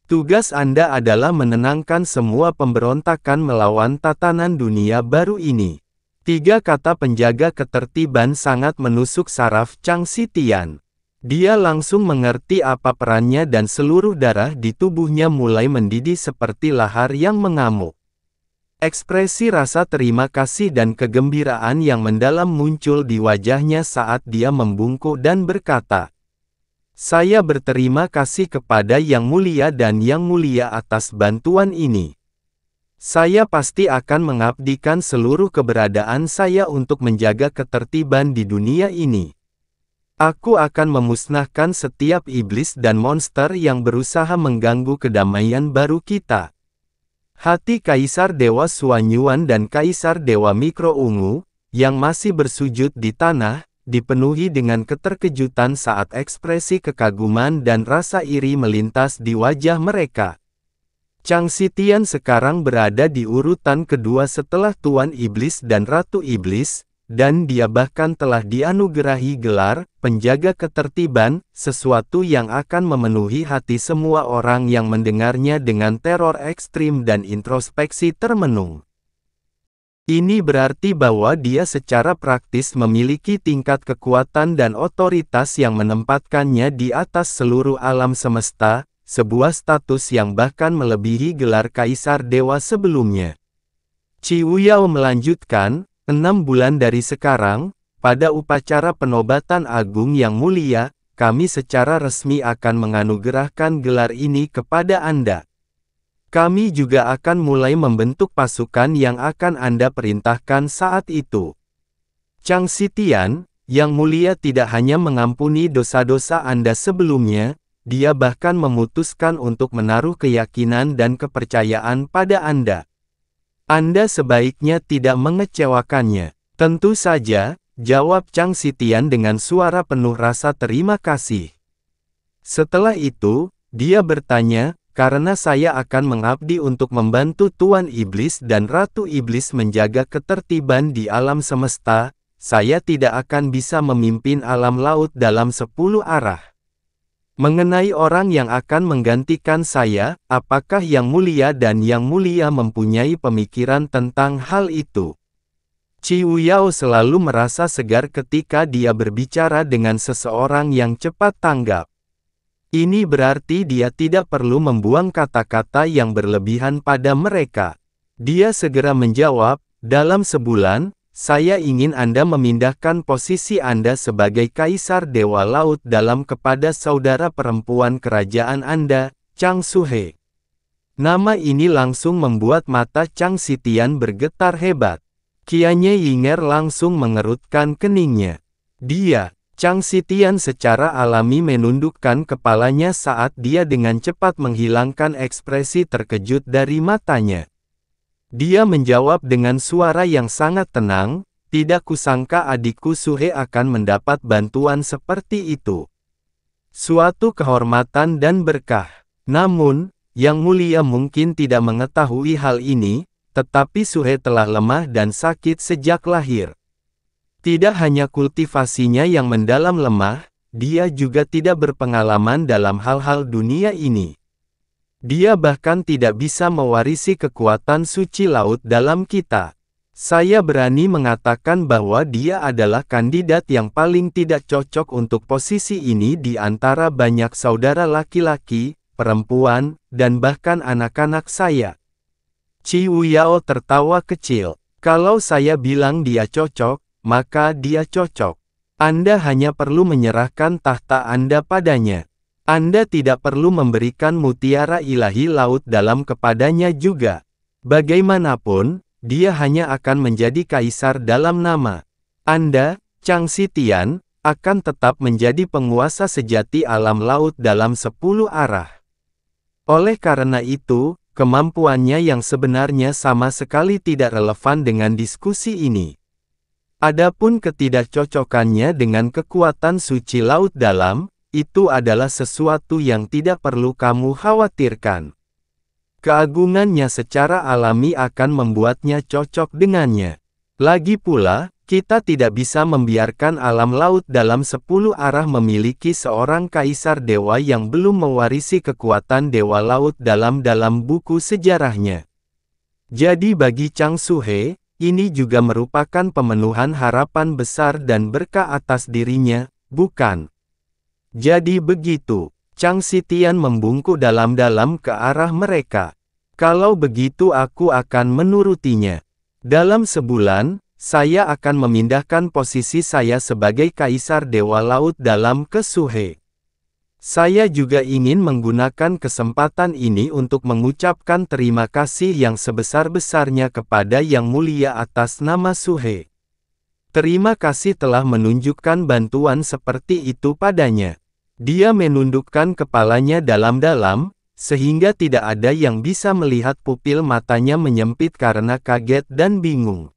Tugas Anda adalah menenangkan semua pemberontakan melawan tatanan dunia baru ini. 3 kata penjaga ketertiban sangat menusuk saraf Chang Xitian. Dia langsung mengerti apa perannya dan seluruh darah di tubuhnya mulai mendidih seperti lahar yang mengamuk. Ekspresi rasa terima kasih dan kegembiraan yang mendalam muncul di wajahnya saat dia membungkuk dan berkata, saya berterima kasih kepada Yang Mulia dan Yang Mulia atas bantuan ini. Saya pasti akan mengabdikan seluruh keberadaan saya untuk menjaga ketertiban di dunia ini. Aku akan memusnahkan setiap iblis dan monster yang berusaha mengganggu kedamaian baru kita. Hati Kaisar Dewa Suanyuan dan Kaisar Dewa Mikro Ungu, yang masih bersujud di tanah, dipenuhi dengan keterkejutan saat ekspresi kekaguman dan rasa iri melintas di wajah mereka. Chang Xitian sekarang berada di urutan kedua setelah Tuan Iblis dan Ratu Iblis, dan dia bahkan telah dianugerahi gelar penjaga ketertiban, sesuatu yang akan memenuhi hati semua orang yang mendengarnya dengan teror ekstrim dan introspeksi termenung. Ini berarti bahwa dia secara praktis memiliki tingkat kekuatan dan otoritas yang menempatkannya di atas seluruh alam semesta, sebuah status yang bahkan melebihi gelar Kaisar Dewa sebelumnya. Qiu Yao melanjutkan, 6 bulan dari sekarang, pada upacara penobatan agung yang mulia, kami secara resmi akan menganugerahkan gelar ini kepada Anda. Kami juga akan mulai membentuk pasukan yang akan Anda perintahkan saat itu. Chang Xitian, yang mulia tidak hanya mengampuni dosa-dosa Anda sebelumnya, dia bahkan memutuskan untuk menaruh keyakinan dan kepercayaan pada Anda. Anda sebaiknya tidak mengecewakannya. Tentu saja, jawab Chang Xitian dengan suara penuh rasa terima kasih. Setelah itu, dia bertanya, karena saya akan mengabdi untuk membantu Tuan Iblis dan Ratu Iblis menjaga ketertiban di alam semesta, saya tidak akan bisa memimpin alam laut dalam 10 arah. Mengenai orang yang akan menggantikan saya, apakah Yang Mulia dan Yang Mulia mempunyai pemikiran tentang hal itu? Qiu Yao selalu merasa segar ketika dia berbicara dengan seseorang yang cepat tanggap. Ini berarti dia tidak perlu membuang kata-kata yang berlebihan pada mereka. Dia segera menjawab, dalam sebulan, saya ingin Anda memindahkan posisi Anda sebagai Kaisar Dewa Laut dalam kepada saudara perempuan kerajaan Anda, Chang Suhe. Nama ini langsung membuat mata Chang Xitian bergetar hebat. Qianye Yinger langsung mengerutkan keningnya. Chang Xitian secara alami menundukkan kepalanya saat dia dengan cepat menghilangkan ekspresi terkejut dari matanya. Dia menjawab dengan suara yang sangat tenang, tidak kusangka adikku Suhe akan mendapat bantuan seperti itu. Suatu kehormatan dan berkah. Namun, Yang Mulia mungkin tidak mengetahui hal ini, tetapi Suhe telah lemah dan sakit sejak lahir. Tidak hanya kultivasinya yang mendalam lemah, dia juga tidak berpengalaman dalam hal-hal dunia ini. Dia bahkan tidak bisa mewarisi kekuatan suci laut dalam kita. Saya berani mengatakan bahwa dia adalah kandidat yang paling tidak cocok untuk posisi ini di antara banyak saudara laki-laki, perempuan, dan bahkan anak-anak saya. Qiu Yao tertawa kecil. Kalau saya bilang dia cocok, maka dia cocok. Anda hanya perlu menyerahkan tahta Anda padanya. Anda tidak perlu memberikan mutiara ilahi laut dalam kepadanya juga. Bagaimanapun, dia hanya akan menjadi kaisar dalam nama. Anda, Chang Xitian, akan tetap menjadi penguasa sejati alam laut dalam 10 arah. Oleh karena itu, kemampuannya yang sebenarnya sama sekali tidak relevan dengan diskusi ini. Adapun ketidakcocokannya dengan kekuatan suci laut dalam, itu adalah sesuatu yang tidak perlu kamu khawatirkan. Keagungannya secara alami akan membuatnya cocok dengannya. Lagi pula, kita tidak bisa membiarkan alam laut dalam 10 arah memiliki seorang kaisar dewa yang belum mewarisi kekuatan dewa laut dalam buku sejarahnya. Jadi bagi Chang Suhe, ini juga merupakan pemenuhan harapan besar dan berkah atas dirinya, bukan? Jadi begitu, Chang Xitian membungkuk dalam-dalam ke arah mereka. Kalau begitu aku akan menurutinya. Dalam sebulan, saya akan memindahkan posisi saya sebagai Kaisar Dewa Laut dalam ke Suhe. Saya juga ingin menggunakan kesempatan ini untuk mengucapkan terima kasih yang sebesar-besarnya kepada Yang Mulia atas nama Suhe. Terima kasih telah menunjukkan bantuan seperti itu padanya. Dia menundukkan kepalanya dalam-dalam, sehingga tidak ada yang bisa melihat pupil matanya menyempit karena kaget dan bingung.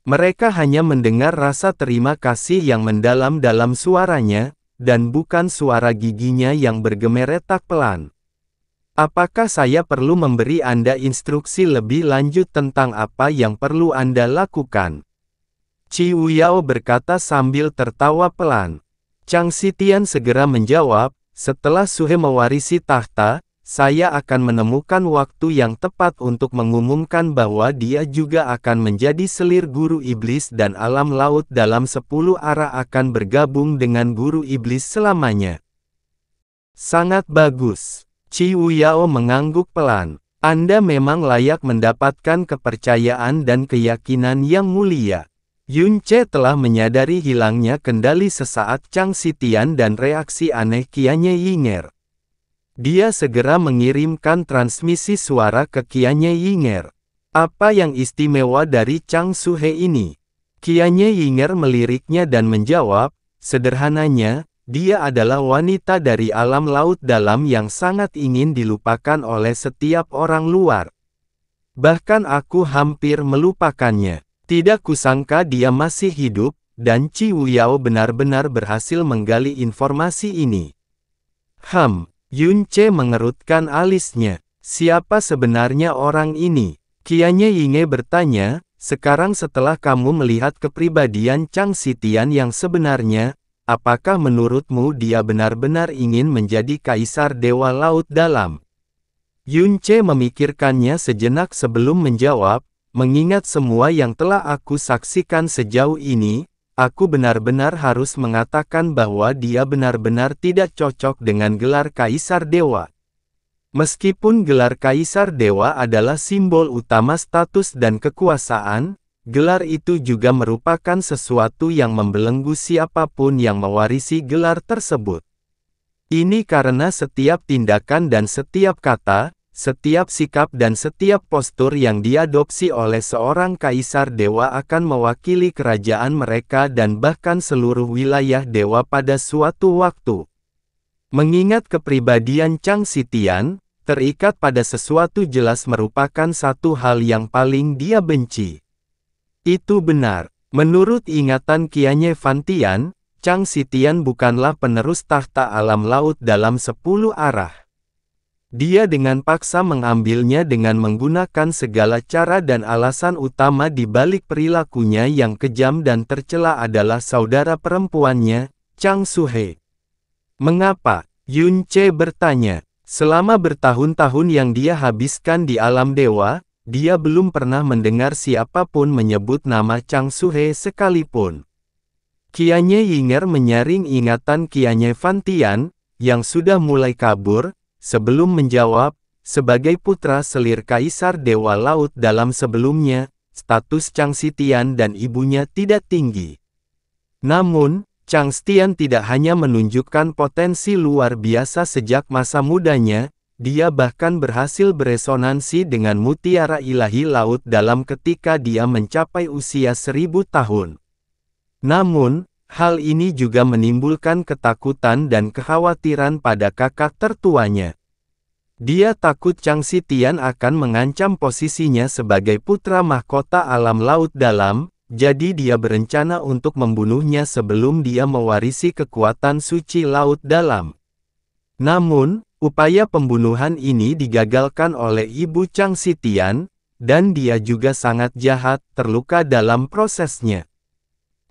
Mereka hanya mendengar rasa terima kasih yang mendalam dalam suaranya, dan bukan suara giginya yang bergemeretak pelan. Apakah saya perlu memberi Anda instruksi lebih lanjut tentang apa yang perlu Anda lakukan? Qi Wuyao berkata sambil tertawa pelan. Chang Xitian segera menjawab, setelah Suhe mewarisi tahta, saya akan menemukan waktu yang tepat untuk mengumumkan bahwa dia juga akan menjadi selir guru iblis dan alam laut dalam 10 arah akan bergabung dengan guru iblis selamanya. Sangat bagus. Qi Wuyao mengangguk pelan. Anda memang layak mendapatkan kepercayaan dan keyakinan yang mulia. Yun Ce telah menyadari hilangnya kendali sesaat Chang Xitian dan reaksi aneh Qianye Yinger. Dia segera mengirimkan transmisi suara ke Qianye Yinger. Apa yang istimewa dari Chang Suhe ini? Qianye Yinger meliriknya dan menjawab, sederhananya, dia adalah wanita dari alam laut dalam yang sangat ingin dilupakan oleh setiap orang luar. Bahkan aku hampir melupakannya. Tidak kusangka dia masih hidup, dan Qi Wuyao benar-benar berhasil menggali informasi ini. Yun Ce mengerutkan alisnya. Siapa sebenarnya orang ini? Qianye Yinge bertanya, sekarang setelah kamu melihat kepribadian Chang Xitian yang sebenarnya, apakah menurutmu dia benar-benar ingin menjadi kaisar Dewa Laut Dalam? Yun Ce memikirkannya sejenak sebelum menjawab, mengingat semua yang telah aku saksikan sejauh ini, aku benar-benar harus mengatakan bahwa dia benar-benar tidak cocok dengan gelar Kaisar Dewa. Meskipun gelar Kaisar Dewa adalah simbol utama status dan kekuasaan, gelar itu juga merupakan sesuatu yang membelenggu siapapun yang mewarisi gelar tersebut. Ini karena setiap tindakan dan setiap kata, setiap sikap dan setiap postur yang diadopsi oleh seorang kaisar dewa akan mewakili kerajaan mereka dan bahkan seluruh wilayah dewa pada suatu waktu. Mengingat kepribadian Chang Xitian, terikat pada sesuatu jelas merupakan satu hal yang paling dia benci. Itu benar. Menurut ingatan Qianye Fantian, Chang Xitian bukanlah penerus tahta alam laut dalam 10 arah. Dia dengan paksa mengambilnya dengan menggunakan segala cara dan alasan utama di balik perilakunya yang kejam dan tercela adalah saudara perempuannya, Chang Suhe. Mengapa? Yun Ce bertanya. Selama bertahun-tahun yang dia habiskan di alam dewa, dia belum pernah mendengar siapapun menyebut nama Chang Suhe sekalipun. Qianye Yinger menyaring ingatan Qianye Fantian, yang sudah mulai kabur, sebelum menjawab, sebagai putra selir Kaisar Dewa Laut dalam sebelumnya, status Chang Xitian dan ibunya tidak tinggi. Namun, Chang Xitian tidak hanya menunjukkan potensi luar biasa sejak masa mudanya, dia bahkan berhasil beresonansi dengan mutiara ilahi laut dalam ketika dia mencapai usia 1000 tahun. Namun, hal ini juga menimbulkan ketakutan dan kekhawatiran pada kakak tertuanya. Dia takut Chang Xitian akan mengancam posisinya sebagai putra mahkota alam laut dalam, jadi dia berencana untuk membunuhnya sebelum dia mewarisi kekuatan suci laut dalam. Namun, upaya pembunuhan ini digagalkan oleh ibu Chang Xitian, dan dia juga sangat jahat, terluka dalam prosesnya.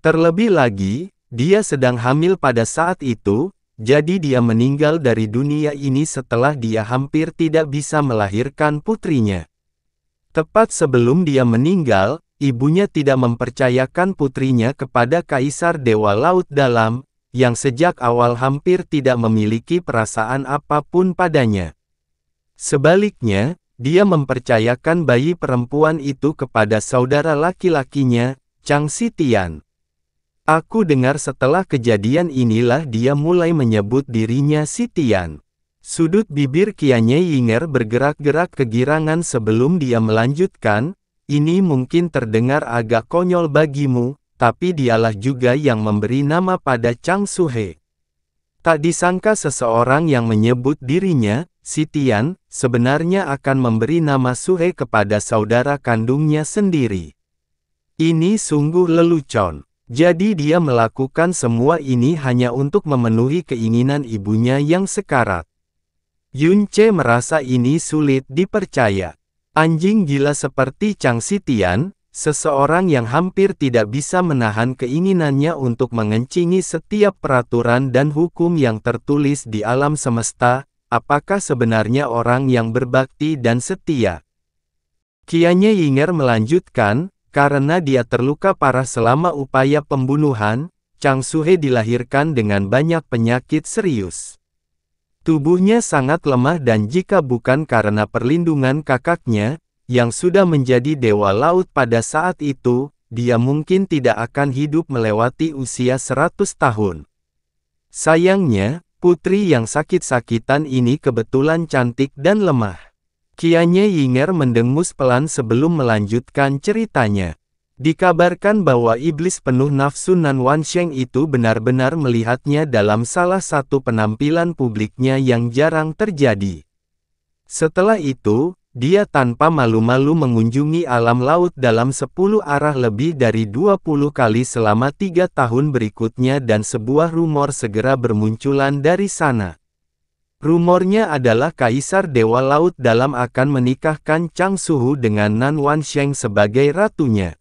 Terlebih lagi, dia sedang hamil pada saat itu, jadi dia meninggal dari dunia ini setelah dia hampir tidak bisa melahirkan putrinya. Tepat sebelum dia meninggal, ibunya tidak mempercayakan putrinya kepada Kaisar Dewa Laut Dalam, yang sejak awal hampir tidak memiliki perasaan apapun padanya. Sebaliknya, dia mempercayakan bayi perempuan itu kepada saudara laki-lakinya, Chang Xitian. Aku dengar setelah kejadian inilah dia mulai menyebut dirinya Xitian. Sudut bibir Qianye Yinger bergerak-gerak kegirangan sebelum dia melanjutkan, ini mungkin terdengar agak konyol bagimu, tapi dialah juga yang memberi nama pada Chang Suhe. Tak disangka seseorang yang menyebut dirinya, Xitian, sebenarnya akan memberi nama Suhe kepada saudara kandungnya sendiri. Ini sungguh lelucon. Jadi dia melakukan semua ini hanya untuk memenuhi keinginan ibunya yang sekarat. Yun Ce merasa ini sulit dipercaya. Anjing gila seperti Chang Xitian, seseorang yang hampir tidak bisa menahan keinginannya untuk mengencingi setiap peraturan dan hukum yang tertulis di alam semesta. Apakah sebenarnya orang yang berbakti dan setia? Qianye Yinger melanjutkan, karena dia terluka parah selama upaya pembunuhan, Chang Suhe dilahirkan dengan banyak penyakit serius. Tubuhnya sangat lemah dan jika bukan karena perlindungan kakaknya, yang sudah menjadi dewa laut pada saat itu, dia mungkin tidak akan hidup melewati usia 100 tahun. Sayangnya, putri yang sakit-sakitan ini kebetulan cantik dan lemah. Qianye Yinger mendengus pelan sebelum melanjutkan ceritanya. Dikabarkan bahwa iblis penuh nafsu Nan Wansheng itu benar-benar melihatnya dalam salah satu penampilan publiknya yang jarang terjadi. Setelah itu, dia tanpa malu-malu mengunjungi alam laut dalam 10 arah lebih dari 20 kali selama 3 tahun berikutnya dan sebuah rumor segera bermunculan dari sana. Rumornya adalah Kaisar Dewa Laut Dalam akan menikahkan Chang Suhu dengan Nan Wansheng sebagai ratunya.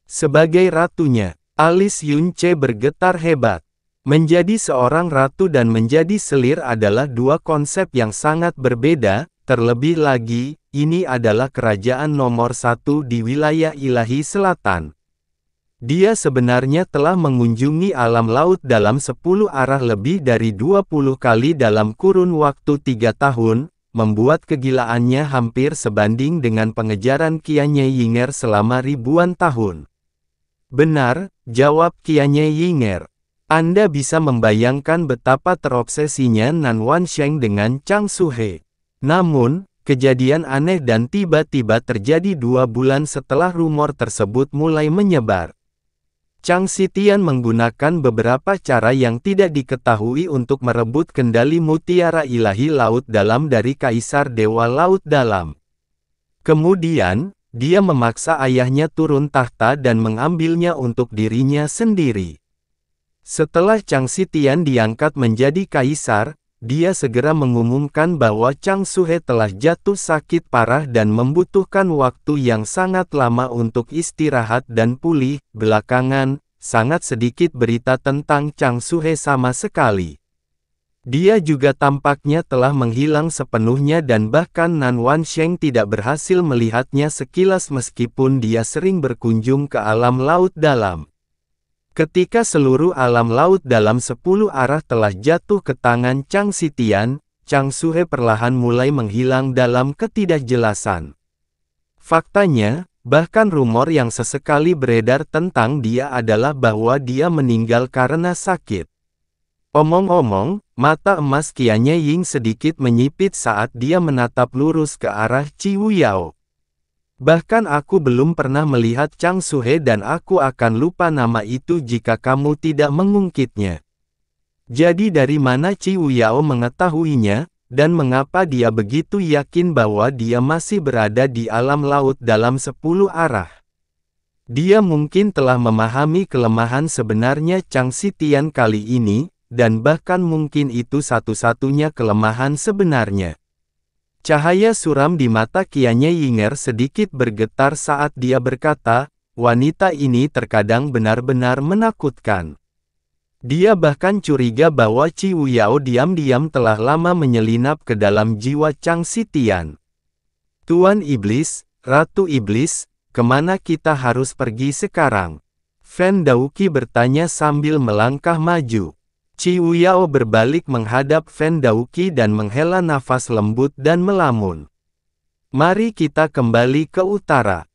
Sebagai ratunya, alis Yunce bergetar hebat. Menjadi seorang ratu dan menjadi selir adalah dua konsep yang sangat berbeda, terlebih lagi, ini adalah kerajaan nomor 1 di wilayah Ilahi Selatan. Dia sebenarnya telah mengunjungi alam laut dalam 10 arah lebih dari 20 kali dalam kurun waktu 3 tahun, membuat kegilaannya hampir sebanding dengan pengejaran Qianye Yinger selama ribuan tahun. Benar, jawab Qianye Yinger. Anda bisa membayangkan betapa terobsesinya Nan Wansheng dengan Chang Suhe. Namun, kejadian aneh dan tiba-tiba terjadi 2 bulan setelah rumor tersebut mulai menyebar. Chang Xitian menggunakan beberapa cara yang tidak diketahui untuk merebut kendali mutiara ilahi laut dalam dari Kaisar Dewa Laut Dalam. Kemudian, dia memaksa ayahnya turun tahta dan mengambilnya untuk dirinya sendiri. Setelah Chang Xitian diangkat menjadi kaisar, dia segera mengumumkan bahwa Chang Suhe telah jatuh sakit parah dan membutuhkan waktu yang sangat lama untuk istirahat dan pulih. Belakangan, sangat sedikit berita tentang Chang Suhe sama sekali. Dia juga tampaknya telah menghilang sepenuhnya dan bahkan Nan Wansheng tidak berhasil melihatnya sekilas meskipun dia sering berkunjung ke alam laut dalam. Ketika seluruh alam laut dalam 10 arah telah jatuh ke tangan Chang Xitian, Chang Suhe perlahan mulai menghilang dalam ketidakjelasan. Faktanya, bahkan rumor yang sesekali beredar tentang dia adalah bahwa dia meninggal karena sakit. Omong-omong, mata emas Qianye Ying sedikit menyipit saat dia menatap lurus ke arah Qiwu Yao. Bahkan aku belum pernah melihat Chang Suhe dan aku akan lupa nama itu jika kamu tidak mengungkitnya. Jadi dari mana Qiwu Yao mengetahuinya, dan mengapa dia begitu yakin bahwa dia masih berada di alam laut dalam 10 arah? Dia mungkin telah memahami kelemahan sebenarnya Chang Xitian kali ini, dan bahkan mungkin itu satu-satunya kelemahan sebenarnya. Cahaya suram di mata Qianye Yinger sedikit bergetar saat dia berkata, wanita ini terkadang benar-benar menakutkan. Dia bahkan curiga bahwa Qiwu Yao diam-diam telah lama menyelinap ke dalam jiwa Chang Xitian. Tuan Iblis, Ratu Iblis, kemana kita harus pergi sekarang? Fan Daoqi bertanya sambil melangkah maju. Qiwu Yao berbalik menghadap Fan Daoqi dan menghela nafas lembut dan melamun. Mari kita kembali ke utara.